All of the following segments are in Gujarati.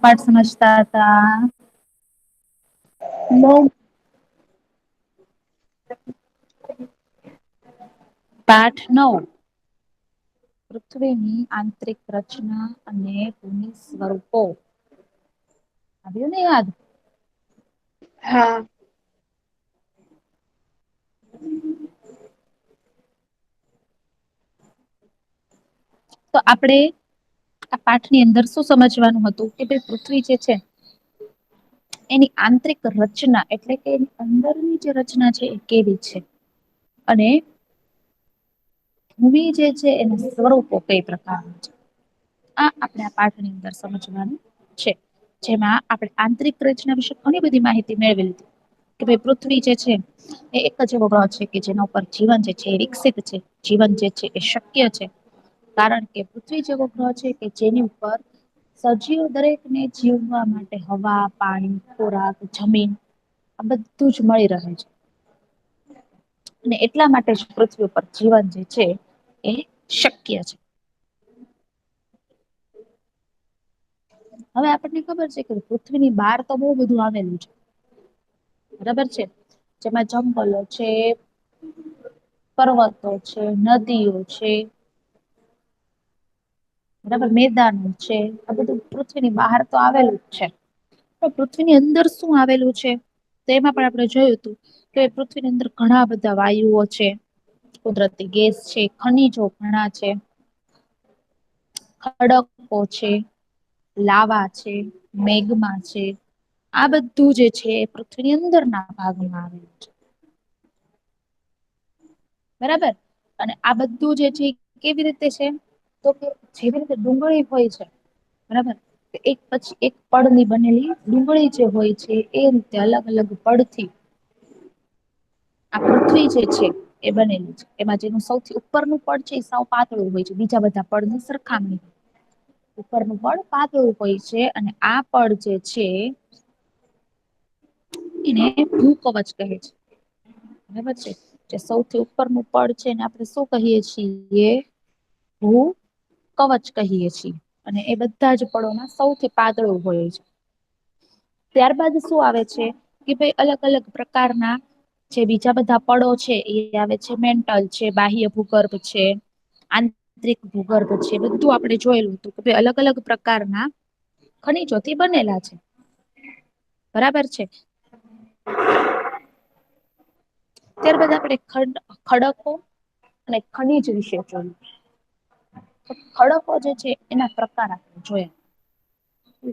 પાઠ સમજતા હતા? નવ. પાઠ 9. પૃથ્વીની આંતરિક રચના અને ભૂમિ સ્વરૂપો. આવ્યું ને યાદ? હા. તો આપણે આ પાઠની અંદર શું સમજવાનું હતું કે ભાઈ પૃથ્વી જે છે એની આંતરિક રચના એટલે કે એની અંદરની જે રચના છે એ કેવી છે અને ભૂમિ જે છે એના સ્વરૂપો કઈ પ્રકારના છે. આ આપણે આ પાઠની અંદર સમજવાનું છે. જેમાં આપણે આંતરિક રચના વિશે ઘણી બધી માહિતી મેળવી લીધી કે ભાઈ પૃથ્વી જે છે એ એક જ એવો ગ્રહ છે કે જેના ઉપર જીવન જે છે એ વિકસિત છે. જીવન જે છે એ શક્ય છે કારણ કે પૃથ્વી જેવો ગ્રહ છે કે જેની ઉપર સજીવ દરેકને જીવવા માટે હવા, પાણી, ખોરાક, જમીન આ બધું જ મળી રહે છે. અને એટલા માટે જ પૃથ્વી ઉપર જીવન જે છે એ શક્ય છે. હવે આપણને ખબર છે કે પૃથ્વીની બહાર તો બહુ બધું આવેલું છે. બરાબર છે જેમાં જંગલો છે, પર્વતો છે, નદીઓ છે, બરાબર મેદાનો છે આ બધું પૃથ્વીની બહાર તો આવેલું જ છે. તો પૃથ્વીની અંદર શું આવેલું છે તો એમાં પણ આપણે જોયું હતું કે પૃથ્વીની અંદર ઘણા બધા વાયુઓ છે, કુદરતી ગેસ છે, ખનીજો ઘણા છે, ખડકો છે, લાવા છે, મેગમા છે, આ બધું જે છે એ પૃથ્વીની અંદરના ભાગમાં આવેલું છે. બરાબર અને આ બધું જે છે કેવી રીતે છે તો કે જેવી રીતે ડુંગળી હોય છે બરાબર એક પછી એક પડની બનેલી ડુંગળી જે હોય છે એ રીતે અલગ અલગ પડથી આ પૃથ્વી જે છે એ બનેલી છે. એમાં જેનું સૌથી ઉપરનું પડ છે એ સાવ પાતળું હોય છે બીજા બધા પડની સરખામણી ઉપરનું પડ પાતળું હોય છે અને આ પડ જે છે એને ભૂકવચ કહે છે. બરાબર છે જે સૌથી ઉપરનું પડ છે ને આપણે શું કહીએ છીએ ભૂકવચ કહીએ છીએ અને એ બધા જ પડોમાં સૌથી પાતળું હોય છે. ત્યારબાદ શું આવે છે કે ભાઈ અલગ અલગ પ્રકારના જે બીજા બધા પડો છે એ આવે છે મેન્ટલ છે, બાહ્ય ભૂગર્ભ છે, આંતરિક ભૂગર્ભ છે બધું આપણે જોયેલું હતું કે ભાઈ અલગ અલગ પ્રકારના ખનીજોથી બનેલા છે. બરાબર છે. ત્યારબાદ આપણે ખડકો અને ખનીજ વિશે જોયું. ખડકો જે છે એના પ્રકાર આપણે જોયા.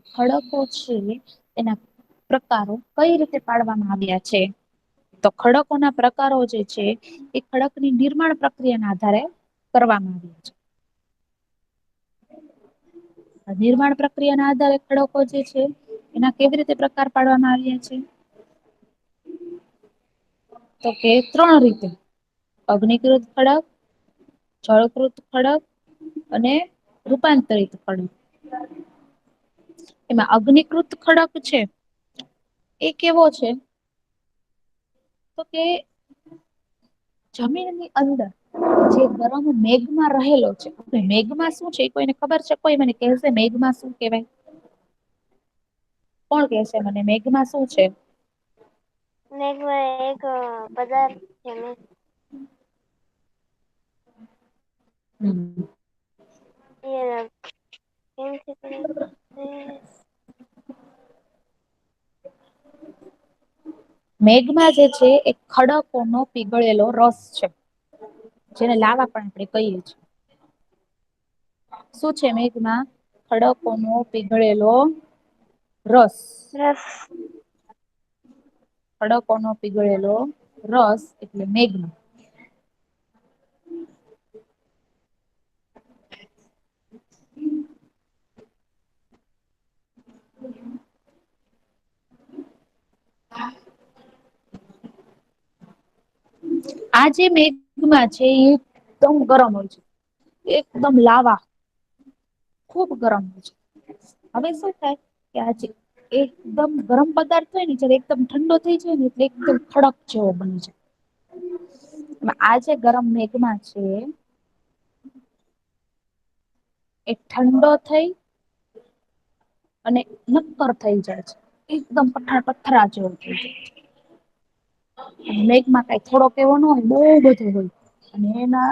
ખડકો છે એના પ્રકારો કઈ રીતે પાડવામાં આવ્યા છે તો ખડકોના પ્રકારો જે છે એ ખડકની નિર્માણ પ્રક્રિયાના આધારે કરવામાં આવ્યા છે. નિર્માણ પ્રક્રિયા ના આધારે ખડકો જે છે એના કેવી રીતે પ્રકાર પાડવામાં આવ્યા છે તો કે 3 રીતે અગ્નિકૃત ખડક, જળકૃત ખડક અને રૂપાંતરિત ખડક. એમાં અગ્નિકૃત ખડક છે એ કેવો છે તો કે જમીનની અંદર જે ગરમ મેઘમાં રહેલો છે મેઘમાં શું છે કોઈને ખબર છે કોઈ મને કહેશે મેઘમાં શું કેવાય કોણ કેશે મને મેઘમાં શું છે મેઘમાં એક પદાર્થ છે ને હમ મેઘમાં જે છે એ ખડકોનો પીગળેલો રસ છે જેને લાવા પણ આપણે કહીએ છીએ શું છે મેઘમાં ખડકોનો પીગળેલો રસ રસ ખડકોનો પીગળેલો રસ એટલે મેઘના આ જે મેઘમાં છે એ એકદમ ગરમ હોય છે એકદમ લાવા ખુબ ગરમ હોય છે હવે શું થાય કે આજે એકદમ ગરમ પદાર્થ હોય ને જયારે એકદમ ઠંડો થઈ જાય ને એટલે એકદમ કડક જેવો બની જાય આજે ગરમ મેઘમાં છે એ ઠંડો થઈ અને નક્કર થઈ જાય છે, એકદમ પથ્થરા જેવું થઈ જાય છે. મેઘમાં કઈ થોડોક એવો ન હોય, બહુ બધો હોય. અને એના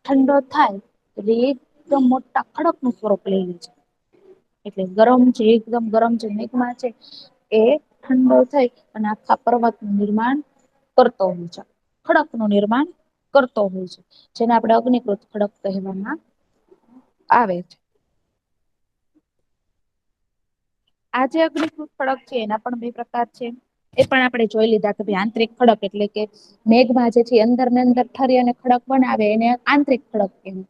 ઠંડો થાય એટલે એકદમ મોટા ખડક નું સ્વરૂપ લઈ લે છે. એટલે ગરમ છે, એકદમ ગરમ છે, મેઘમાં છે એ ઠંડો થઈ અને આખા પર્વત નું નિર્માણ કરતો હોય છે, ખડક નું નિર્માણ કરતો હોય છે, જેને આપણે અગ્નિકૃત ખડક કહેવામાં આવે છે. આ જે અગ્નિકૃત ખડક છે એના પણ બે પ્રકાર છે. એ પણ આપણે જોઈ લીધા કે ભાઈ આંતરિક ખડક એટલે કે મેઘમાં જે છે અંદર ને અંદર ઠરી અને ખડક બનાવે એને આંતરિક ખડક કહેવાય.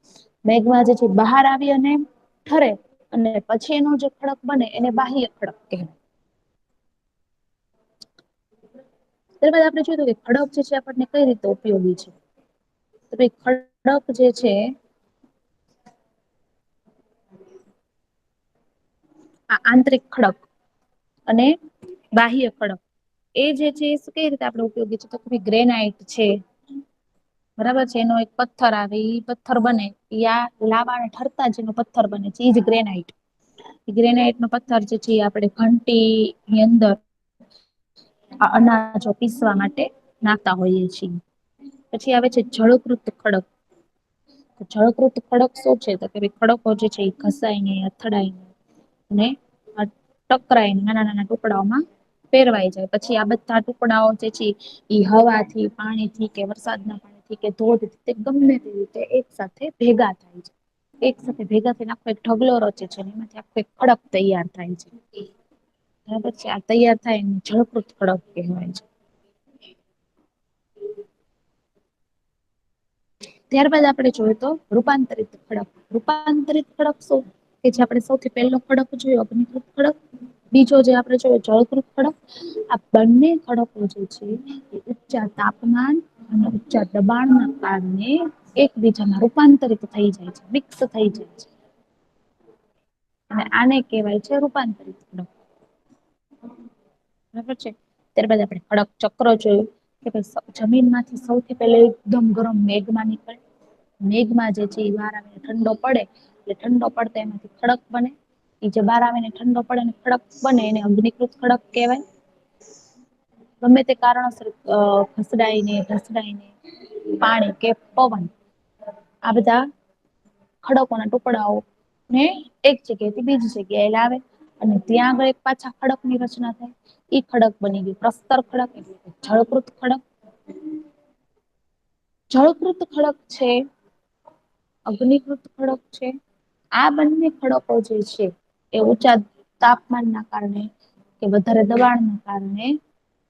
મેઘમાં જે છે બહાર આવી અને ઠરે અને પછી એનો જે ખડક બને એને બાહ્ય ખડક કહેવાય. ત્યારબાદ આપણે જોયું કે ખડક જે છે આપણને કઈ રીતે ઉપયોગી છે. તો ભાઈ ખડક જે છે આ આંતરિક ખડક અને બાહ્ય ખડક એ જે છે કઈ રીતે આપણે ઉપયોગી છે, તો ગ્રેનાઈટ છે. બરાબર છે, એનો એક પથ્થર આવે પથ્થર બને યા લાવાને ઠરતા જ એનો પથ્થર બને છે, ઈ જ ગ્રેનાઈટ. ગ્રેનાઈટ નો પથ્થર જે છે આપણે ઘંટી ની અંદર આ અનાજો પીસવા માટે નાખતા હોઈએ છીએ. પછી આવે છે જળકૃત ખડક. જળકૃત ખડક શું છે તો કે ખડકો જે છે એ ઘસાય ને અથડાય ને ટકરાઈને નાના નાના ટુકડાઓમાં ફેરવાઈ જાય, પછી આ બધા ટુકડાઓ જે છે ઈ હવાથી, પાણીથી કે વરસાદના પાણીથી કે ધોધથી તે ગમે તે રીતે એક સાથે ભેગા થાય છે. એક સાથે ભેગા થઈને આખો એક ઢગલો રચે છે, એમાંથી આખો એક ખડક તૈયાર થાય છે. બરાબર છે, આ તૈયાર થાય એને જળકૃત ખડક કહેવાય છે. ત્યારબાદ આપણે જોઈએ તો રૂપાંતરિત ખડક. રૂપાંતરિત ખડક શું કે જે આપણે સૌથી પહેલો ખડક જોયો અગ્નિકૃત ખડક, બીજો જે આપણે જોયો જળકૃત ખડક. આ બંને ખડકો જે છે એ ઊંચા તાપમાન અને ઊંચા દબાણના કારણે એકબીજામાં રૂપાંતરિત થઈ જાય છે, મિક્સ થઈ જાય છે. અને આને કહેવાય છે રૂપાંતરિત ખડક. બરાબર છે, ત્યારબાદ આપણે ખડક ચક્ર જોયું. કે ભાઈ જમીન માંથી સૌથી પહેલા એકદમ ગરમ મેઘમા નીકળે. મેઘમાં જે છે એ વાર આવીને ઠંડો પડે એટલે ઠંડો પડતા એમાંથી ખડક બને. એ જે બહાર આવે ને ઠંડો પડે ને ખડક બને એને અગ્નિકૃત ખડક કહેવાય. ગમે તે કારણોસર ફસડાઈને, ઢસડાઈને પાણી કે પવન આ બધા ખડકોના ટુકડાઓ ને એક જગ્યાએથી બીજી જગ્યાએ લાવે અને ત્યાં આગળ એક પાછા ખડક ની રચના થાય. ઈ ખડક બની ગયું પ્રસ્તર ખડક એટલે જળકૃત ખડક. જળકૃત ખડક છે, અગ્નિકૃત ખડક છે. આ બંને ખડકો જે છે એ ઊંચા તાપમાનના કારણે કે વધારે દબાણના કારણે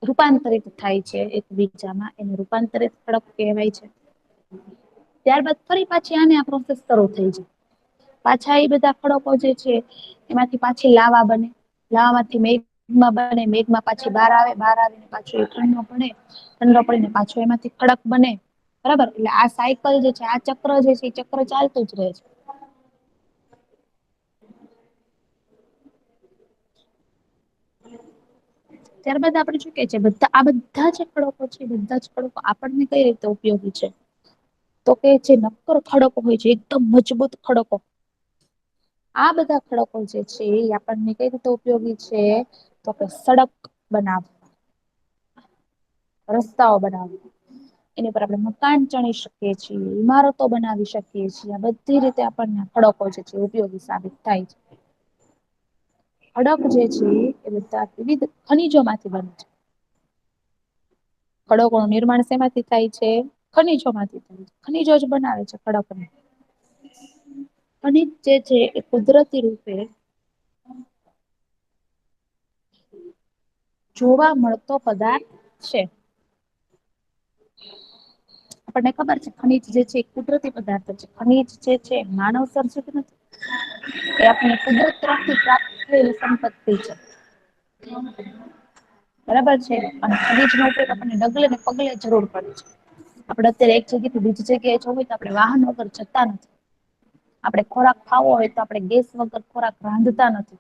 રૂપાંતરિત થાય છે એકબીજામાં એને રૂપાંતરિત ખડક કહેવાય છે. ત્યારબાદ ફરી પાછી આને આ પ્રોસેસ શરૂ થઈ જાય. પાછા એ બધા ખડકો જે છે એમાંથી પાછી લાવા બને. લાવામાંથી મેઘમાં બને, મેઘમાં પાછી બહાર આવે, બહાર આવીને પાછું એ ઠંડો પડે. ઠંડો પડીને પાછો એમાંથી ખડક બને. બરાબર એટલે આ સાયકલ જે છે, આ ચક્ર જે છે એ ચક્ર ચાલતું જ રહે છે. ત્યારબાદ આપણે શું કે છે આ બધા જે ખડકો છે બધા જ ખડકો આપણને કઈ રીતે ઉપયોગી છે. તો કે જે નક્કર ખડકો હોય છે એકદમ મજબૂત ખડકો આ બધા ખડકો જે છે એ આપણને કઈ રીતે ઉપયોગી છે તો કે સડક બનાવવા, રસ્તાઓ બનાવવા. એની પર આપણે મકાન ચણી શકીએ છીએ, ઈમારતો બનાવી શકીએ છીએ. આ બધી રીતે આપણને ખડકો જે છે ઉપયોગી સાબિત થાય છે. ખડક જે છે એ બધા વિવિધ ખનીજોમાંથી બને છે. ખડકોનું નિર્માણ શેમાંથી થાય છે? ખનીજોમાંથી થાય છે. ખનીજો જ બનાવે છે ખડકને. ખનીજ જે છે એ કુદરતી રૂપે જોવા મળતો પદાર્થ છે. આપણને ખબર છે ખનીજ જે છે એ કુદરતી પદાર્થ છે. ખનીજ જે છે માનવ સર્જિત નથી. એ આપણે કુદરત તરફથી પ્રાપ્ત થયેલી સંપત્તિ છે. બરાબર છે અને ખનીજનો ઉપયોગ આપણને ડગલે ને પગલે જરૂર પડે છે. આપડે અત્યારે એક જગ્યાથી બીજી જગ્યાએ જવું હોય તો આપણે વાહન વગર જતા નથી. આપણે ખોરાક ખાવો હોય તો આપણે ગેસ વગર ખોરાક રાંધતા નથી.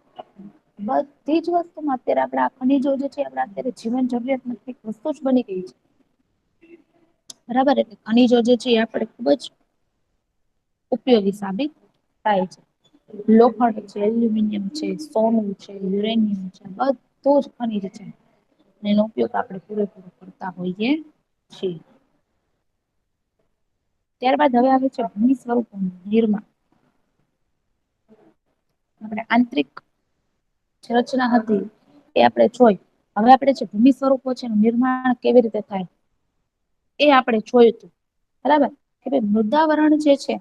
બધી જ વસ્તુમાં અત્યારે આપણે આ ખનીજો જે છે આપણે અત્યારે જીવન જરૂરિયાતની વસ્તુ જ બની ગઈ છે. બરાબર એટલે ખનીજો જે છે એ આપણે ખુબ જ ઉપયોગી સાબિત થાય છે. લોખંડ છે, એલ્યુમિનિયમ છે, સોનું છે, યુરેનિયમ છે, બધું જ ખનીજ છે. એનો ઉપયોગ આપણે પૂરેપૂરો કરતા હોઈએ છીએ. ત્યારબાદ હવે આવે છે ભૂમિ સ્વરૂપોનું નિર્માણ. આપણે આંતરિક જે રચના હતી એ આપણે જોઈ. હવે આપણે જે ભૂમિ સ્વરૂપો છે એનું નિર્માણ કેવી રીતે થાય એ આપણે જોયું તું. બરાબર કે ભાઈ મૃદાવરણ જે છે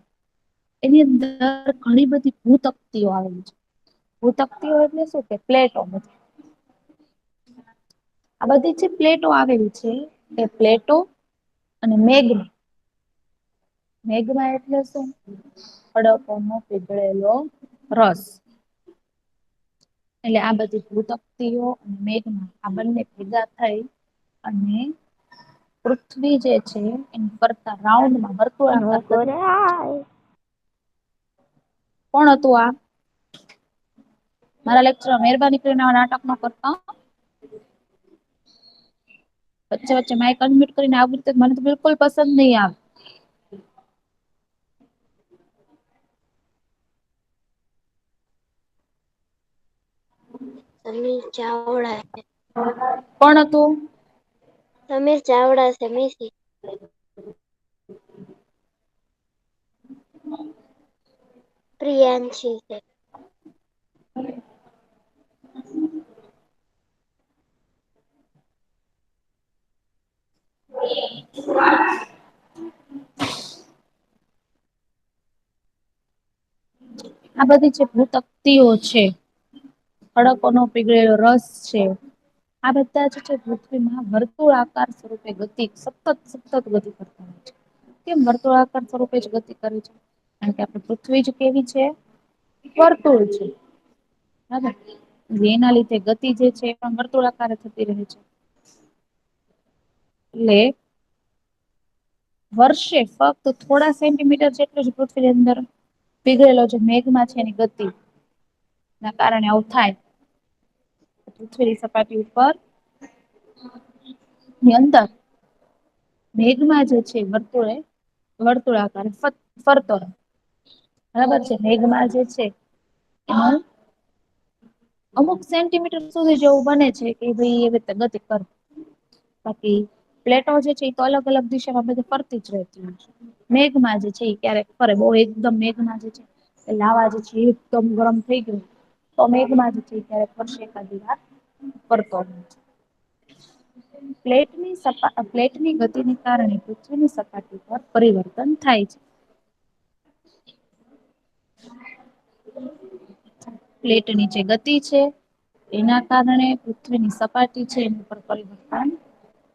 એની અંદર ઘણી બધી ભૂતકતીઓ આવેલી છે. ભૂતકતીઓ એટલે શું કે પ્લેટો બધી. આ બધી જે પ્લેટો આવેલી છે એ પ્લેટો અને મેગ્મા. મેઘમા એટલે શું? ખડકોનો પીગળેલો રસ. એટલે આ બધી ભૂતકતીઓ અને મેઘમાં આ બંને ભેગા થઈ અને પૃથ્વી જે છે એની ફરતા રાઉન્ડમાં વર્તુળાકાર ગતિ કરે છે. કોણ હતું આ? મારા લેક્ચર મહેરબાની કરીને આવા નાટક ન કરતા હો. વચ્ચે વચ્ચે માઇક અનમ્યુટ કરીને આવી રીતે મને તો બિલકુલ પસંદ નહીં આવે. સમીર ચાવડા. કોણ હતું? સમીર ચાવડા સમીર. પ્રિયાંશી છે. આ બધી જે ભૂતકતીઓ છે. ખડકોનો પીગળેલો રસ છે. આ બધા જ છે પૃથ્વીમાં વર્તુળ આકાર સ્વરૂપે ગતિ સતત ગતિ કરતા હોય છે. કેમ વર્તુળાકાર સ્વરૂપે જ ગતિ કરે છે? કારણ કે આપણી પૃથ્વી જ કેવી છે? વર્તુળ છે. એના લીધે ગતિ જે છે એ પણ વર્તુળાકારે થતી રહે છે. એટલે વર્ષે ફક્ત થોડા સેન્ટીમીટર જેટલું જ પૃથ્વીની અંદર પીગળેલો જે મેઘમા છે એની ગતિ ના કારણે આવું થાય. પૃથ્વીની સપાટી ઉપર ની અંદર મેઘમા જે છે વર્તુળાકાર ફરતો રહે. બરાબર છે મેઘમા જે છે એનું અમુક સેન્ટીમીટર સુધી જેવું બને છે કે ભાઈ એવી રીતે ગતિ કર. બાકી પ્લેટો જે છે એ તો અલગ અલગ દિશામાં બધી ફરતી જ રહેતી હોય છે. મેઘમાં જે છે એ ક્યારેક ફરે બહુ એકદમ મેઘમાં જે છે એ લાવા જે છે એકદમ ગરમ થઈ ગયું તો મેઘમાં જ છે ક્યારેક વર્ષે એકાદી વાર ફરતો હોય છે. પ્લેટની ગતિને કારણે પૃથ્વીની સપાટી પર પરિવર્તન થાય છે. પ્લેટની જે ગતિ છે એના કારણે પૃથ્વીની સપાટી છે એની પર પરિવર્તન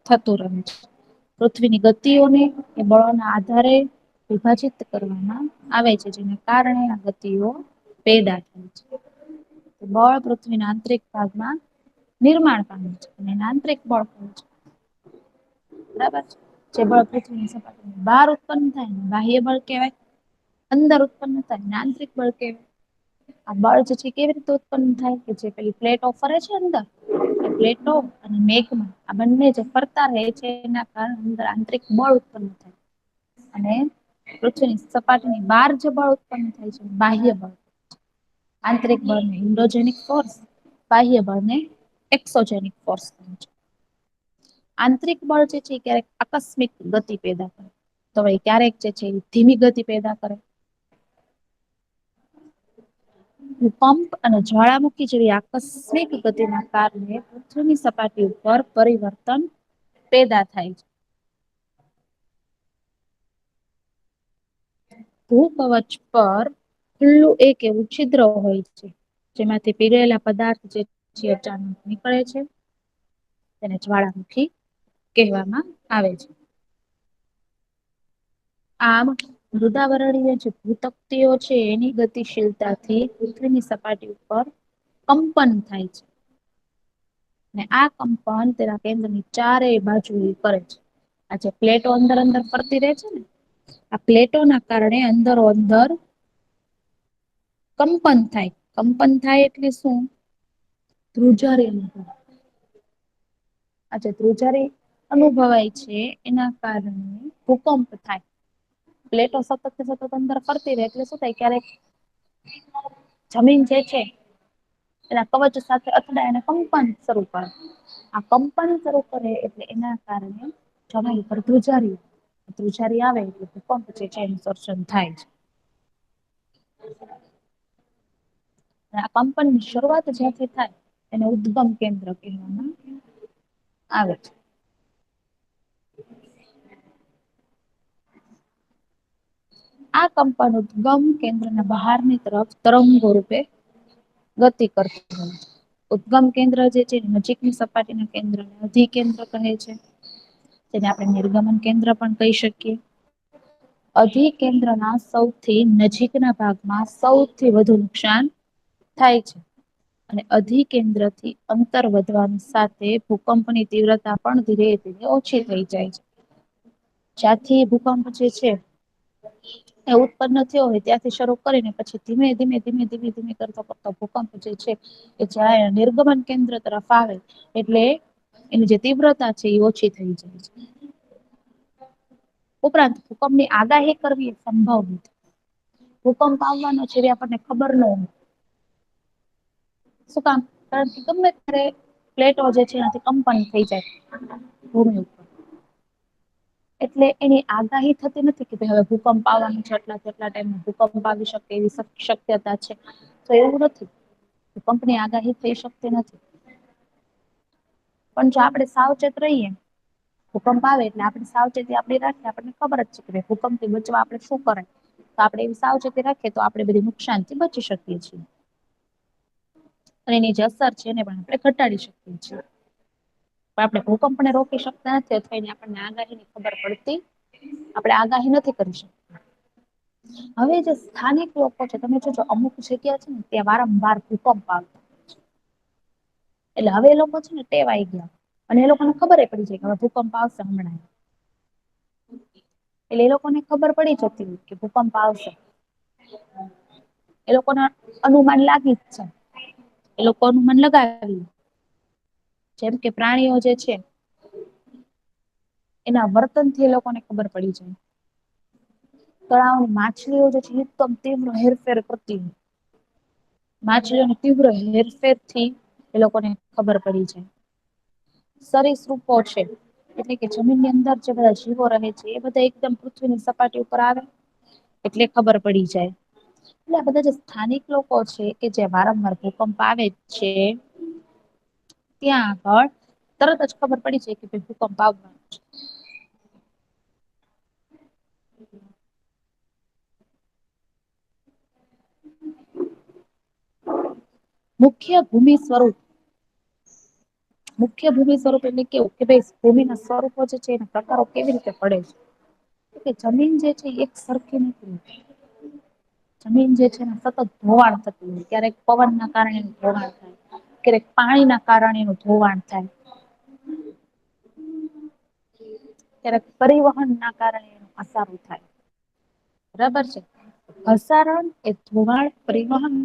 થતું રહે છે. પૃથ્વીની ગતિઓને એ બળોના આધારે વિભાજિત કરવામાં આવે છે જેને કારણે આ ગતિઓ પેદા થાય છે. બળ પૃથ્વીના આંતરિક ભાગમાં નિર્માણ પામે છે અને એને આંતરિક બળ કહે છે. બરાબર છે જે બળ પૃથ્વીની સપાટી બહાર ઉત્પન્ન થાય ને બાહ્ય બળ કહેવાય. અંદર ઉત્પન્ન થાય આંતરિક બળ કહેવાય. આ બળ જે છે કેવી રીતે ઉત્પન્ન થાય કે જે પેલી પ્લેટો ફરે છે અંદર પ્લેટો અને મેઘમાં આ બંને જે ફરતા રહે છે એના કારણે અંદર આંતરિક બળ ઉત્પન્ન થાય. અને પૃથ્વીની સપાટીની બહાર જે બળ ઉત્પન્ન થાય છે બાહ્ય બળ. આંતરિક બળને ઇન્ડોજેનિક ફોર્સ બાહ્ય બળને એક્સોજેનિક ફોર્સ કહે છે. આંતરિક બળ જે છે ક્યારેક આકસ્મિક ગતિ પેદા કરે. તો ભાઈ ક્યારેક જે છે એ ધીમી ગતિ પેદા કરે. ભૂકંપ અને જ્વાળામુખી જેવી આકસ્મિક ગતિના કારણે પૃથ્વીની સપાટી ઉપર પરિવર્તન પેદા થાય છે. ભૂકવચ પર ખુલ્લું એક એવું છિદ્ર હોય છે. જેમાંથી પીગળેલા પદાર્થ જે અચાનક નીકળે છે. તેને જ્વાળામુખી કહેવામાં આવે છે. આમ મૃદાવરણીય જે ભૂતકતીઓ છે એની ગતિશીલતાથી પૃથ્વીની સપાટી ઉપર કંપન થાય છે. ને આ કંપન તેના કેન્દ્રની ચારે બાજુ કરે છે. આ પ્લેટો અંદર અંદર ફરતી રે છે ને આ પ્લેટો ના કારણે અંદરો અંદર કંપન થાય કંપન થાય એટલે શું ધ્રુજારી અચ્છા ધ્રુજારી અનુભવાય છે એના કારણે ભૂકંપ થાય. પ્લેટો સતત ને સતત અંદર ફરતી રહે એટલે શું થાય ક્યારેક જમીન જે છે એના કવચ સાથે અથડાય અને કંપન શરૂ કરે. આ કંપન શરૂ કરે એટલે એના કારણે જમીન પર ધ્રુજારી આવે એટલે ભૂકંપ જે છે એનું સર્જન થાય છે. આ કંપનની શરૂઆત જ્યાંથી થાય એને ઉદ્ગમ કેન્દ્ર કહેવામાં આવે છે. આ કંપન ઉદ્ગમ કેન્દ્રના બહારની તરફ તરંગો રૂપે ગતિ કરતી હોય છે. ઉદ્ગમ કેન્દ્ર જે છે નજીકની સપાટીના કેન્દ્રને અધિકેન્દ્ર કહે છે. તેને આપણે નિર્ગમન કેન્દ્ર પણ કહી શકીએ. અધિકેન્દ્રના સૌથી નજીકના ભાગમાં સૌથી વધુ નુકસાન થાય છે. અને અધિકેન્દ્રથી અંતર વધવાની સાથે ભૂકંપની તીવ્રતા પણ ધીરે ધીરે ઓછી થઈ જાય છે. જ્યાંથી ભૂકંપ જે છે એ ઉત્પન્ન થયો હોય ત્યાંથી શરૂ કરીને પછી ધીમે ધીમે કરતો ભૂકંપ જે છે એ જાય નિર્ગમન કેન્દ્ર તરફ આવે એટલે એની જે તીવ્રતા છે એ ઓછી થઈ જાય છે. ઉપરાંત ભૂકંપની આગાહી કરવી એ સંભવ નથી. ભૂકંપ આવવાનો છે એવી આપણને ખબર ન હોય. શું કામ? કારણ કે ગમે ત્યારે પ્લેટો જે છે એનાથી કંપન થઈ જાય ભૂમિ ઉપર. એટલે એની આગાહી થતી નથી કે ભાઈ હવે ભૂકંપ આવવાનું છે એટલા ટાઈમમાં ભૂકંપ આવી શકે એવી શક્યતા છે તો એવું નથી. ભૂકંપની આગાહી થઈ શકતી નથી. પણ જો આપણે સાવચેત રહીએ ભૂકંપ આવે એટલે આપણે સાવચેતી આપડી રાખીએ આપણને ખબર જ છે કે ભૂકંપથી બચવા આપણે શું કરાય. તો આપણે એવી સાવચેતી રાખીએ તો આપણે બધી નુકસાનથી બચી શકીએ છીએ. અને એની જે અસર છે એને પણ આપણે ઘટાડી શકીએ છીએ. પણ આપણે ભૂકંપને રોકી શકતા નથી અથવા એની આપણને આગાહીની ખબર પડતી આપણે આગાહી નથી કરી શકતા. હવે જે સ્થાનિક લોકો છે તમે જોજો અમુક જગ્યા છે ને ત્યાં વારંવાર ભૂકંપ આવે. એટલે હવે એ લોકો છે ને ટેવાઈ ગયા અને એ લોકોને ખબર પડી જાય કે હવે ભૂકંપ આવશે હમણાં. એટલે એ લોકોને ખબર પડી જતી હોય કે ભૂકંપ આવશે. એ લોકોને અનુમાન લાગી જ જાય. એ લોકો અનુમાન લગાવી લે. જેમ કે પ્રાણીઓ જે છે એના વર્તનથી એ લોકોને ખબર પડી જાય. તળાવની માછલીઓ જે છે એકદમ તીવ્ર હેરફેર કરતી હોય. માછલીઓની તીવ્ર હેરફેરથી એ લોકોને ખબર પડી જાય. સરીસૃપો છે એટલે કે જમીનની અંદર જે બધા જીવો રહે છે એ બધા એકદમ પૃથ્વીની સપાટી ઉપર આવે એટલે ખબર પડી જાય. એટલે આ બધા જે સ્થાનિક લોકો છે કે જે વારંવાર ભૂકંપ આવે છે ત્યાં આગળ તરત જ ખબર પડી જાય કે ભાઈ ભૂકંપ આવવાનો છે. મુખ્ય ભૂમિ સ્વરૂપ મુખ્ય ભૂમિ સ્વરૂપ એટલે કેવું કે ભાઈ ભૂમિના સ્વરૂપો જે છે એના પ્રકારો કેવી રીતે પડે છે. કે જમીન જે છે એક સરખી નથી હોતી. જમીન જે છે ને સતત ધોવાણ થતું હોય ક્યારેક પવનના કારણે ધોવાણ થાય. ક્યારેક પાણીના કારણે એનું ધોવાણ થાય. ક્યારેક પરિવહનના કારણે એનો ઘસારો થાય. બરાબર છે. ઘસારણ એ ધોવાણ પરિવહન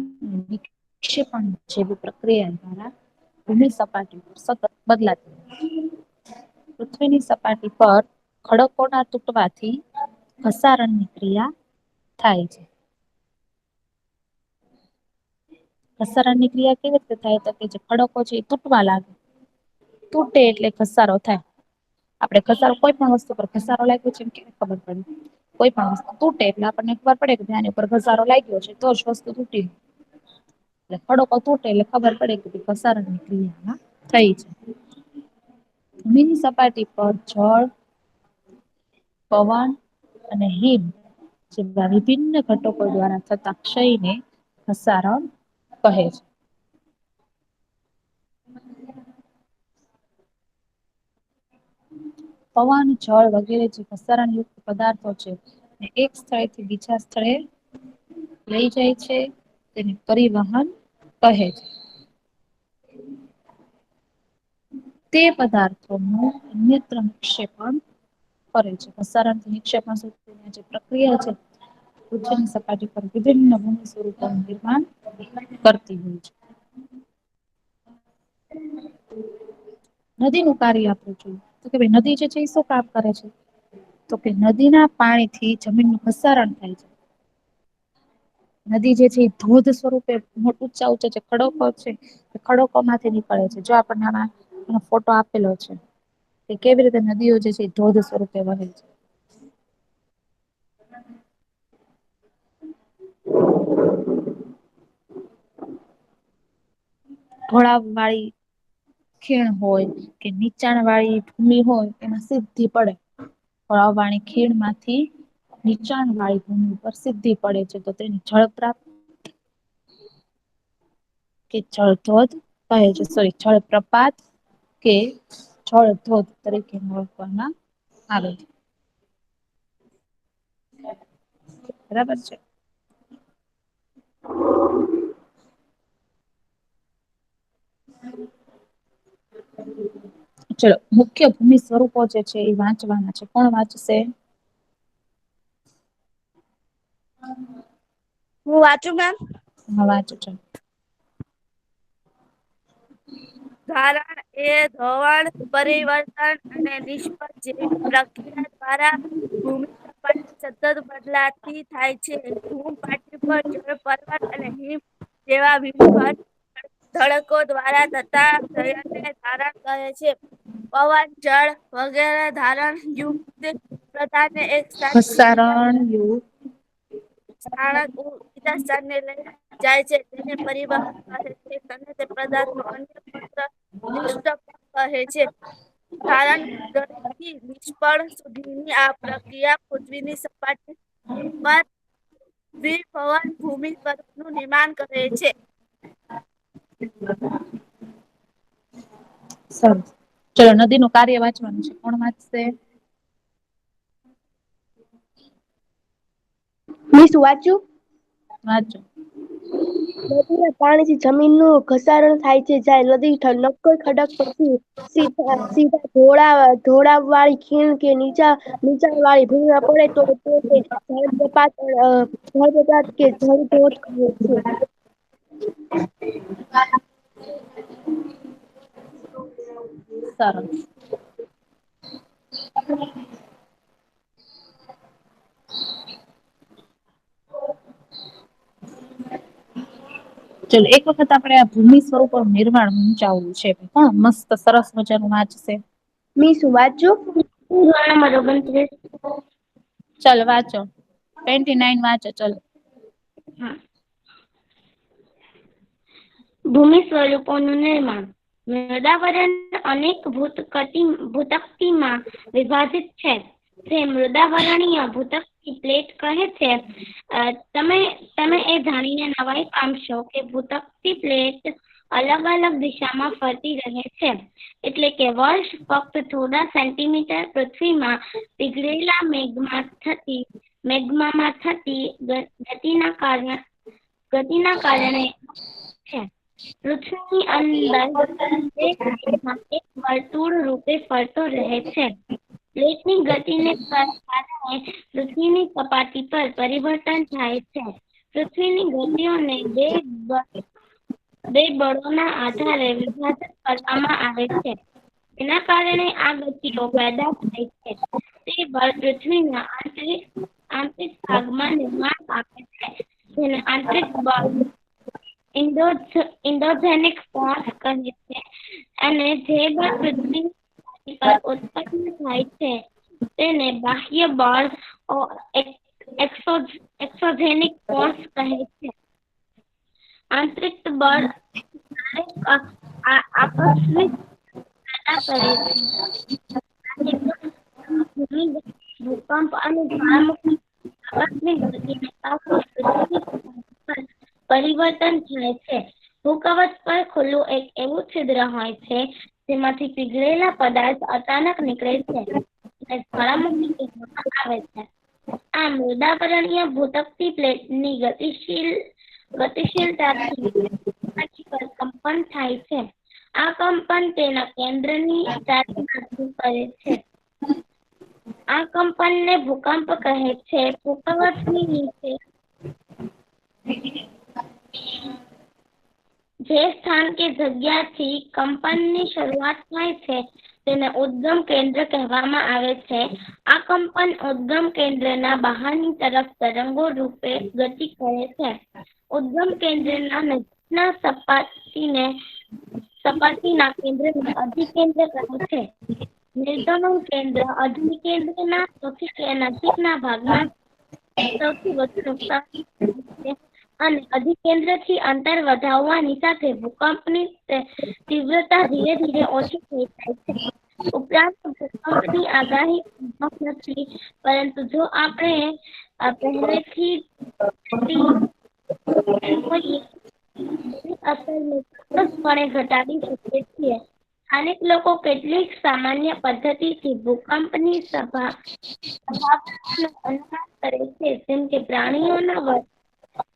વિક્ષેપણ જેવી પ્રક્રિયા દ્વારા ભૂમિ સપાટી સતત બદલાતી હોય. પૃથ્વીની સપાટી પર ખડકોના તૂટવાથી ઘસારણની ક્રિયા થાય છે. ઘસારણની ક્રિયા કેવી રીતે થાય તો કે જે ખડકો છે એ તૂટવા લાગે. તૂટે એટલે ઘસારો થાય. આપણે ઘસારો કોઈ પણ વસ્તુ પર ઘસારો લાગ્યો છે એમ કેવી રીતે ખબર પડે. કોઈ પણ વસ્તુ તૂટે એટલે આપણને ખબર પડે કે આની ઉપર ઘસારો લાગ્યો છે તો જ વસ્તુ તૂટી. એટલે ખડકો તૂટે એટલે ખબર પડે કે ઘસારાની ક્રિયા થઈ છે. જમીનની સપાટી પર જળ પવન અને હિમ જેવા વિભિન્ન ઘટકો દ્વારા થતા ક્ષયને ઘસારણ કહે છે. પવન જળ વગેરે જે ઘસારણયુક્ત પદાર્થો છે એક સ્થળેથી બીજા સ્થળે લઈ જાય છે તેને પરિવહન કહે છે. તે પદાર્થોનું અન્યત્ર નિક્ષેપણ કરે છે. ઘસારણથી નિક્ષેપણ સુધીની જે પ્રક્રિયા છે પૃથ્વીની સપાટી પર વિભિન્ન ભૂમિ સ્વરૂપોનું નિર્માણ કરતી હોય છે. નદીનું કાર્ય આપણે જોઈએ તો કે ભાઈ નદી જે છે એ શું કામ કરે છે. તો કે નદીના પાણીથી જમીનનું ઘસારણ થાય છે. નદી જે છે એ ધોધ સ્વરૂપે ઊંચા ઊંચા જે ખડકો છે એ ખડકો માંથી નીકળે છે. જો આપણને આમાં એનો ફોટો આપેલો છે કે કેવી રીતે નદીઓ જે છે એ ધોધ સ્વરૂપે વહે છે. ઢોળાવ વાળી ખીણ હોય કે નીચાણ વાળી ભૂમિ હોય એમાં સીધી પડે. ઢોળાવ વાળી ખીણ માંથી નીચાણ વાળી ભૂમિ પર સીધી પડે છે તો તેને જળ પ્રાપ્ત કે જળ ધોધ કહે છે. સોરી જળ પ્રપાત કે જળ ધોધ તરીકે ઓળખવામાં આવે છે. બરાબર છે. ચલો મુખ્ય ભૂમિ સ્વરૂપો જે છે એ વાંચવાના છે. કોણ વાંચશે? હું વાંચું મેમ? હા વાંચો ચાલો. ધારણ એ ધોવાણ પરિવર્તન અને નિષ્ફળ જેવી પ્રક્રિયા દ્વારા ભૂમિ સપાટી સતત બદલાતી થાય છે. ધૂમ પાટી પર જળ પર્વત અને હિમ જેવા ધડકો દ્વારા થતા ક્ષયને ધારણ કહે છે. પવન જળ વગેરે ધારણ યુક્ત પ્રધાનને એક સ્થાન પ્રસારણ યુક્ત બીજા સ્થાનને લઈ જાય છે તેને પરિવહન કહે છે. અને તે પદાર્થનો અન્ય કહે છે. ધારણ થી નિષ્ફળ સુધીની આ પ્રક્રિયા પૃથ્વીની સપાટી પર દ્વિપવન ભૂમિ નું નિર્માણ કરે છે. સરસ. ચલો નદીનું કાર્ય વાંચવાનું છે. કોણ વાંચશે? મિસ વાંચું? વાંચો. નદીના પાણીથી જમીનનું ઘસારણ થાય છે. જ્યારે નદી નક્કર ખડક પરથી સીધા ઢોળાવ વાળી ખીણ કે નીચાણ વાળી ભૂમિમાં પડે તો જળપ્રપાત કે જળધોધ કહે છે. સરસ. ચલો એક વખત આપણે આ ભૂમિ સ્વરૂપો નિર્માણ ઊંચાવું છે. કોણ મસ્ત સરસ મજાનું વાંચશે? મિસ વાંચું? 29. ચાલો વાંચો. 29 વાંચો ચલો. ભૂમિ સ્વરૂપોનું નિર્માણ. મૃદાવરણ અનેક ભૂતકતીમાં વિભાજિત છે. જે મૃદાવરણીય ભૂતકતી પ્લેટ કહે છે. તમે એ જાણીને નવાઈ પામશો કે ભૂતકતી પ્લેટ અલગ અલગ દિશામાં ફરતી રહે છે. એટલે કે વર્ષ ફક્ત થોડા સેન્ટીમીટર પૃથ્વીમાં પીગળેલા મેગ્મામાં થતી ગતિના કારણે છે. પૃથ્વીની અંદર એક વર્તુળ રૂપે ફરતો રહે છે. પ્લેટની ગતિને કારણે પૃથ્વીની સપાટી પર પરિવર્તન થાય છે. પૃથ્વીની ગતિઓને બે બળોના આધારે વિભાજિત કરવામાં આવે છે. તેના કારણે આ ગતિઓ પેદા થાય છે. તે બળ પૃથ્વીના આંતરિક ભાગમાં નિર્માણ પામે છે. જેને આંતરિક બળ ઇન્ડોજેનિક ફોર્સ કહે છે. અને જે બળ પૃથ્વી પર ઉત્પન્ન થાય છે તેને બાહ્ય બળ એક્સોજેનિક ફોર્સ કહે છે. આંતરિક બળ આકસ્મિક પેદા કરે છે. ભૂકંપ અને જ્વાળામુખી આકસ્મિક ગતિને કારણે પૃથ્વી પર પરિવર્તન થાય છે. ભૂકવચ પર ખુલ્લું એક એવું છિદ્ર હોય છે જેમાંથી પીગળેલા પદાર્થ અચાનક નીકળે છે અને જ્વાળામુખી કહેવામાં આવે છે. આ મૃદાવરણીય ભૂતકતી પ્લેટની ગતિશીલતાથી કંપન થાય છે. આ કંપન તેના કેન્દ્રની ચારે બાજુ કરે છે. આ કંપનને ભૂકંપ કહે છે. ભૂકવચની નીચે જે સ્થાન કે જગ્યાથી કંપનની શરૂઆત થાય છે તેને ઉદ્ગમ કેન્દ્ર કહેવામાં આવે છે. આ કંપન ઉદ્ગમ કેન્દ્રના બહારની તરફ તરંગો રૂપે ગતિ કરે છે. ઉદ્ગમ કેન્દ્રના નજીકના સપાટીના કેન્દ્રને અધિકેન્દ્ર કહે છે. નિર્ગમન કેન્દ્ર અધિકેન્દ્રના સૌથી નજીકના ભાગમાં સૌથી વધુ નુકસાન છે અને અધિકેન્દ્રથી અંતર વધારવાની સાથે ભૂકંપની તીવ્રતા ધીરે ધીરે ઓછી થઈ જાય છે. ઉપરાંત ભૂકંપની આગાહી સંભવ નથી, પરંતુ જો આપણે પહેલેથી હોઈએ તેની અસરને ચોક્કસપણે ઘટાડી શકીએ છીએ. સ્થાનિક લોકો કેટલીક સામાન્ય પદ્ધતિથી ભૂકંપની સંભાવનાનું અનુમાન કરે છે, જેમ કે પ્રાણીઓના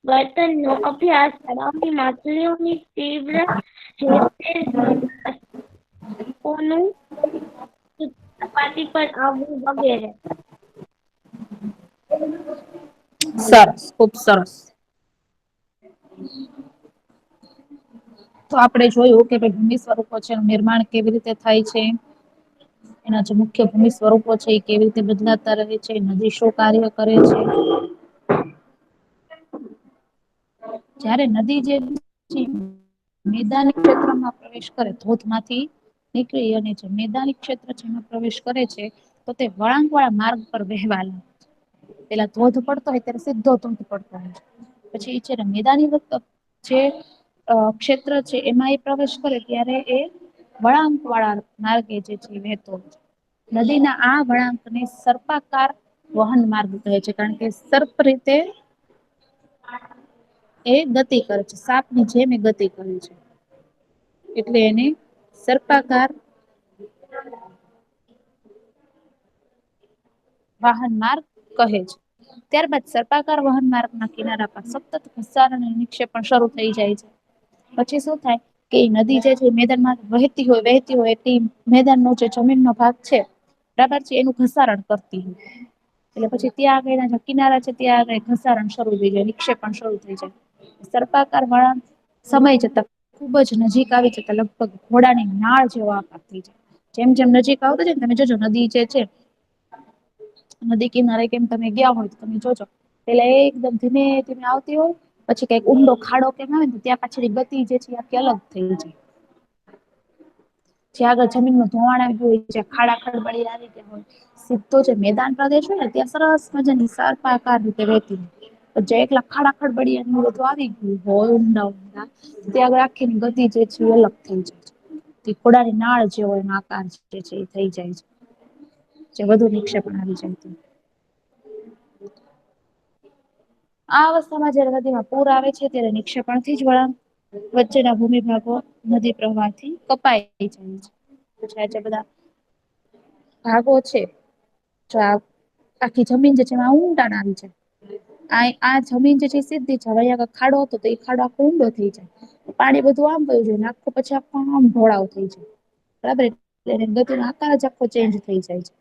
વર્તનનો અભ્યાસ, તળાવની માછલીઓની તીવ્ર હેરફેર, નું સપાટી પર આવવું વગેરે. સરસ, ખુબ સરસ. તો આપણે જોયું કે ભૂમિ સ્વરૂપો છે એનું નિર્માણ કેવી રીતે થાય છે. એના જે મુખ્ય ભૂમિ સ્વરૂપો છે એ કેવી રીતે બદલાતા રહે છે, નદી શું કાર્ય કરે છે. જયારે નદી જે મેદાની ક્ષેત્રમાં પ્રવેશ કરે ધોધમાંથી નીકળી અને જે મેદાની ક્ષેત્ર જેમાં પ્રવેશ કરે છે તો તે વળાંક વાળા માર્ગ પર વહેવા લાગે છે. પેલા ધોધ પડતો હોય ત્યારે સીધો ધોધ પડતો હોય છે. પછી છે ને મેદાની જે ક્ષેત્ર છે એમાં એ પ્રવેશ કરે ત્યારે એ વળાંક વાળા માર્ગે જે છે વહેતો હોય છે. નદીના આ વળાંકને સર્પાકાર વહન માર્ગ કહે છે, કારણ કે સર્પ રીતે એ ગતિ કરે છે, સાપની જેમ એ ગતિ કરે છે. એટલે એને સર્પાકાર વાહન માર્ગ કહે છે. ત્યારબાદ સર્પાકાર વહન માર્ગના કિનારા પર સતત ઘસારણ અને નિક્ષેપણ શરૂ થઈ જાય છે. પછી શું થાય કે નદી જે છે મેદાનમાં વહેતી હોય એ મેદાનનો જે જમીનનો ભાગ છે બરાબર છે એનું ઘસારણ કરતી હોય. એટલે પછી ત્યાં આગળ કિનારા છે ત્યાં આગળ ઘસારણ શરૂ થઈ જાય, નિક્ષેપણ શરૂ થઈ જાય. સર્પાકાર વળાંક સમય જતા ખુબ જ નજીક આવી જતા લગભગ ઘોડાની નાળ જેવો આકાર થઈ જાય. જેમ જેમ નજીક આવતો જાય ને તમે જોજો નદી જે છે નદી કિનારે કેમ તમે ગયા હોય તો તમે જોજો પેલા એકદમ ધીમે ધીમે આવતી હોય, પછી કઈક ઊંડો ખાડો કેમ આવે ને ત્યાં પાછળ ગતિ જે છે આખી અલગ થઈ જાય. જ્યાં આગળ જમીનમાં ધોવાણ આવી હોય, જ્યાં ખાડા ખડબડી આવી ગયા હોય, સીધો જે મેદાન પ્રદેશ હોય ને ત્યાં સરસ મજાની સર્પાકાર રીતે વહેતી હોય. જે એકલા ખાડા ખડબડીયા બધું આવી ગયું હોય ઊંડા ત્યાં આગળ આખીની ગતિ જે છે એ અલગ થઈ જાય છે. તે ઘોડાની નાળ જેવો એનો આકાર જે છે એ થઈ જાય છે. જે વધુ નિક્ષેપણ આવી જાય છે. આ અવસ્થામાં જયારે નદીમાં પૂર આવે છે ત્યારે નિક્ષેપણથી જ વળાંક વચ્ચેના ભૂમિ ભાગો નદી પ્રવાહથી કપાઈ જાય છે. પછી આ જે બધા ભાગો છે જો આખી જમીન જે છે એમાં ઊંડાણ આવી જાય. આ જમીન જે છે સીધી છે, હવે અહીંયા આગળ ખાડો હતો તો એ ખાડો આખો ઊંડો થઈ જાય. પાણી બધું આમ વયું જાય ને આખો પછી આખો આમ ઢોળાવ થઈ જાય. બરાબર એટલે ગતિનો આકાર જ આખો ચેન્જ થઈ જાય છે.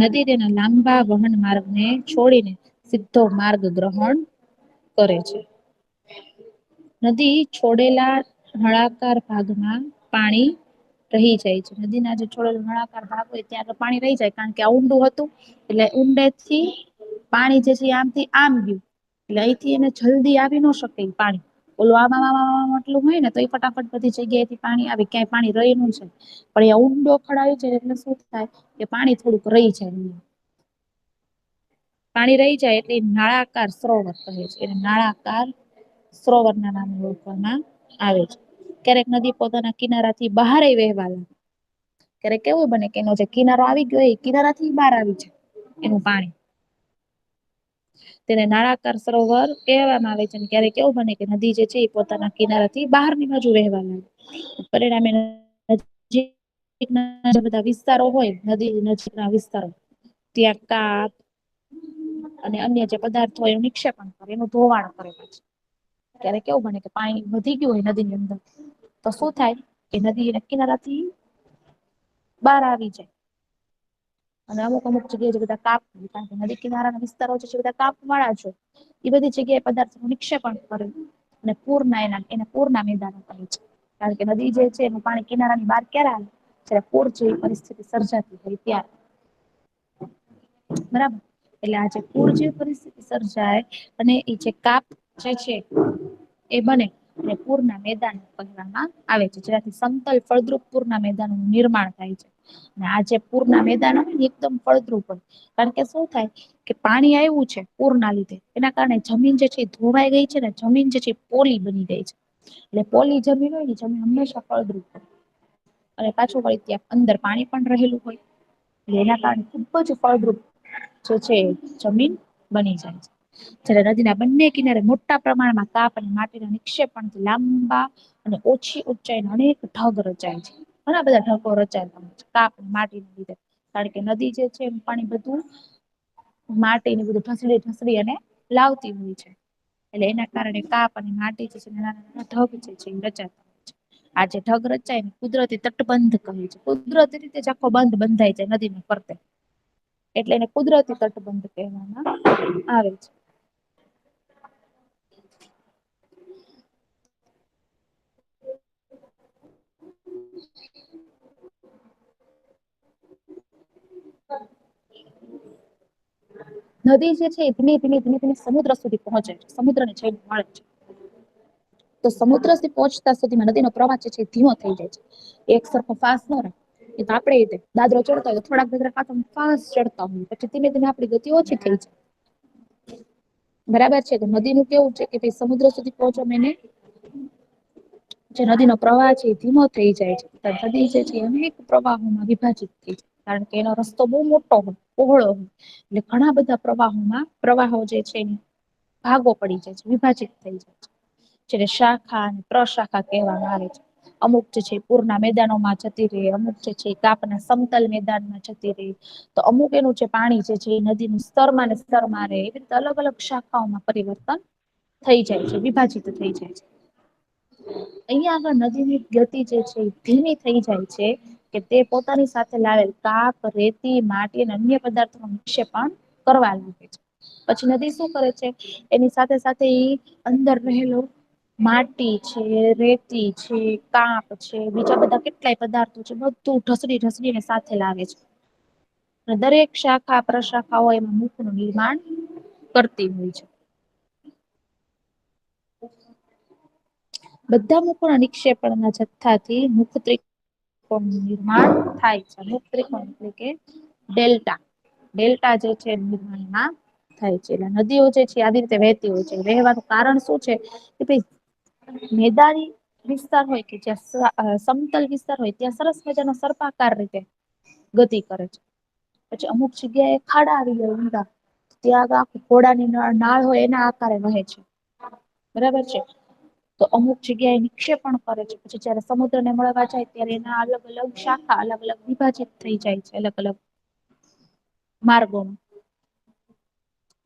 નદી તેના લાંબા વહન માર્ગને છોડીને સીધો માર્ગ ગ્રહણ કરે છે. નદી છોડેલા નળાકાર ભાગમાં પાણી રહી જાય છે. નદીના જે છોડેલો નળાકાર ભાગ હોય ત્યાં તો પાણી રહી જાય, કારણ કે આ ઊંડું હતું એટલે ઊંડેથી પાણી જે છે આમથી આમ ગયું એટલે અહીંથી એને જલ્દી આવી ન શકે પાણી. ઓલું આમ એટલું હોય ને તો એ ફટાફટ બધી જગ્યાએથી પાણી આવે ક્યાંય પાણી રહી ન જાય. પણ અહીંયા ઊંડો ખડાયો છે એટલે શું થાય કે પાણી થોડુંક રહી જાય. પાણી રહી જાય એટલે નાળાકાર સરોવર કહે છે. એને નાળાકાર સરોવરના નામે ઓળખવામાં આવે છે. ક્યારેક નદી પોતાના કિનારાથી બહાર વહેવા લાગે. ક્યારેક કેવું બને કે એનો જે કિનારો આવી ગયો એ કિનારાથી બહાર આવી જાય એનું પાણી. તેને નાળાકાર સરોવર કહેવામાં આવે છે. ક્યારે કેવું બને કે નદી જે છે એ પોતાના કિનારાથી બહારની બાજુ વહેવા લાગે. પરિણામે જે બધા વિસ્તારો હોય નદી નજીકના વિસ્તારો ત્યાં કાપ અને અન્ય જે પદાર્થો હોય એનું નિક્ષેપણ કરે, એનું ધોવાણ કરે પછી. ક્યારે કેવું બને કે પાણી વધી ગયું હોય નદીની અંદર તો શું થાય કે નદી કિનારાથી બહાર આવી જાય. અને અમુક જગ્યાએ જે બધા કાપ, કારણ કે નદી કિનારાના વિસ્તારો છે બધા કાપ વાળા છે. એ બધી જગ્યાએ પદાર્થો નિક્ષેપણ કરે અને પૂરના મેદાનો કહે છે. કારણ કે નદી જે છે એનું પાણી કિનારાની બહાર ક્યારે આવે, જ્યારે પૂર જેવી પરિસ્થિતિ સર્જાતી હોય ત્યારે. બરાબર, એટલે આજે પૂર જેવી પરિસ્થિતિ સર્જાય અને એ જે કાપ જે છે એ બને અને પૂરના મેદાન કહેવામાં આવે છે, જેનાથી સમતલ ફળદ્રુપ પૂરના મેદાનનું નિર્માણ થાય છે. અને આ જે પૂરના મેદાન હોય ને એકદમ ફળદ્રુપ હોય, કારણ કે શું થાય કે પાણી આવ્યું છે પૂરના લીધે, એના કારણે જમીન જે છે એ ધોવાઈ ગઈ છે ને જમીન જે છે પોલી બની ગઈ છે. એટલે પોલી જમીન હોય ને જમીન હંમેશા ફળદ્રુપ હોય. અને પાછું વળી ત્યાં અંદર પાણી પણ રહેલું હોય. એના કારણે ખુબ જ ફળદ્રુપ જે છે જમીન બની જાય છે. જ્યારે નદીના બંને કિનારે મોટા પ્રમાણમાં કાપ અને માટીના નિક્ષેપણથી લાંબા અને ઓછી ઊંચાઈના અનેક ઢગ રચાય છે. ઘણા બધા ઢગો રચાતા હોય છે કાપ માટીના લીધે, કારણ કે નદી જે છે એનું પાણી બધું માટીને બધું ઢસડી ઢસડી અને લાવતી હોય છે. એટલે એના કારણે કાપ અને માટી જે છે નાના નાના ઢગ જે છે એ રચાતા હોય છે. આ જે ઢગ રચાય ને કુદરતી તટબંધ કહે છે. કુદરતી રીતે જ આખો બંધ બંધાય જાય નદીની ફરતે. એટલે એને કુદરતી તટબંધ કહેવામાં આવે છે. નદી જે છે એ ધીમે ધીમે સમુદ્ર સુધી પહોંચે છે, સમુદ્રને છેક મળે છે. તો સમુદ્ર સુધી પહોંચતા સુધીમાં નદીનો પ્રવાહ છે ધીમો થઈ જાય છે. એક સરખો ફાસ્ટ ન રહે. એ તો આપડે રીતે દાદરો ચડતા હોય થોડાક ફાસ્ટ ચડતા હોય, પછી ધીમે ધીમે આપણી ગતિ ઓછી થઈ જાય. બરાબર છે, તો નદીનું કેવું છે કે ભાઈ સમુદ્ર સુધી પહોંચવા એને જે નદીનો પ્રવાહ છે એ ધીમો થઈ જાય છે. નદી જે છે અનેક પ્રવાહોમાં વિભાજિત થઈ જાય. કારણ કે એનો રસ્તો બહુ મોટો હોય, પહોળો હોય. એટલે ઘણા બધા પ્રવાહો જે છે ભાગો પડી જાય છે, વિભાજિત થઈ જાય છે. જેને શાખા અને પ્રશાખા કહેવામાં આવે છે. અમુક જે છે પૂરના મેદાનોમાં જતી રહે, અમુક જે છે કાપના સમતલ મેદાનમાં જતી રહે. તો અમુક એનું જે પાણી છે એ નદીનું સ્તરમાં ને સ્તરમાં રહે, એવી રીતે અલગ અલગ શાખાઓમાં પરિવર્તન થઈ જાય છે, વિભાજિત થઈ જાય છે. અહિયાં આગળ નદીની ગતિ જે છે એ ધીમી થઈ જાય છે. કે તે પોતાની સાથે લાવેલ કાપ, રેતી, માટી અને અન્ય પદાર્થોનો નિક્ષેપણ કરવા લાગે છે. પછી નદી શું કરે છે, એની સાથે સાથે ઈ અંદર રહેલો માટી છે, રેતી છે, કાપ છે, બીજા બધા કેટલાય પદાર્થો છે બધું ઢસડી ઢસડીને સાથે લાવે છે. દરેક શાખા પ્રશાખાઓ એમાં મુખનું નિર્માણ કરતી હોય છે. બધા મુખોના નિક્ષેપણના જથ્થાથી મુખ નિર્માણ થાય છે. મુખ ત્રિકોણ એટલે કે ડેલ્ટા. ડેલ્ટા જે છે નિર્માણમાં થાય છે. એટલે નદીઓ જે છે આવી રીતે વહેતી હોય છે. વહેવાનું કારણ શું છે કે ભાઈ મેદાની વિસ્તાર હોય કે જ્યાં સમતલ વિસ્તાર હોય ત્યાં સરસ મજાનો સર્પાકાર રીતે ગતિ કરે છે. પછી અમુક જગ્યાએ ખાડા આવી જાય ઊંડા. ત્યાં આખું ઘોડાની નાળ હોય એના આકારે વહે છે. બરાબર છે. તો અમુક જગ્યા એ નિક્ષેપણ કરે છે. પછી જયારે સમુદ્રને મળવા જાય ત્યારે એના અલગ અલગ શાખા અલગ અલગ વિભાજિત થઈ જાય છે. અલગ અલગ માર્ગોમાં.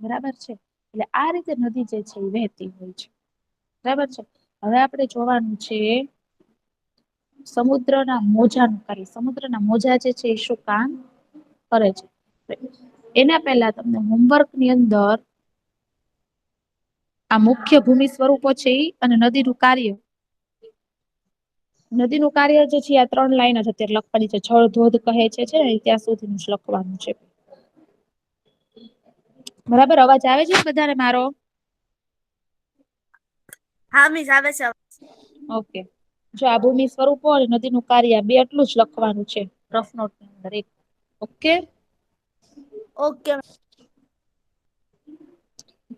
બરાબર છે. એટલે આ રીતે નદી જે છે એ વહેતી હોય છે. બરાબર છે. હવે આપણે જોવાનું છે સમુદ્રના મોજાનું કાર્ય. સમુદ્રના મોજા જે છે એ શું કામ કરે છે. એના પહેલા તમને હોમવર્કની અંદર આ મુખ્ય ભૂમિ સ્વરૂપો છે ઈ અને નદીનું કાર્ય નદીનું કાર્ય જે છે આ 3 લાઈન જ અત્યારે લખવાની છે. જળ, ધોધ કહે છે ને ત્યાં સુધીનું જ લખવાનું છે. બરાબર અવાજ આવે છે બધાને મારો? હા મિસ આવે છે. ઓકે. જો આ ભૂમિ સ્વરૂપો અને નદીનું કાર્ય બે એટલું જ લખવાનું છે. રફ નોટની અંદર એક. ઓકે. ઓકે.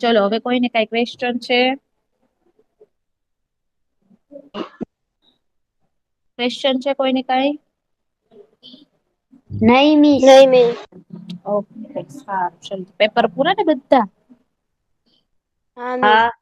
ચલો હવે કોઈને કઈ ક્વેશ્ચન છે? ક્વેશ્ચન છે કોઈને કાઈ? નહીં મિસ. નહીં મિસ. ઓકે સારું ચલો. પેપર પૂરા ને બધા? હા મિસ.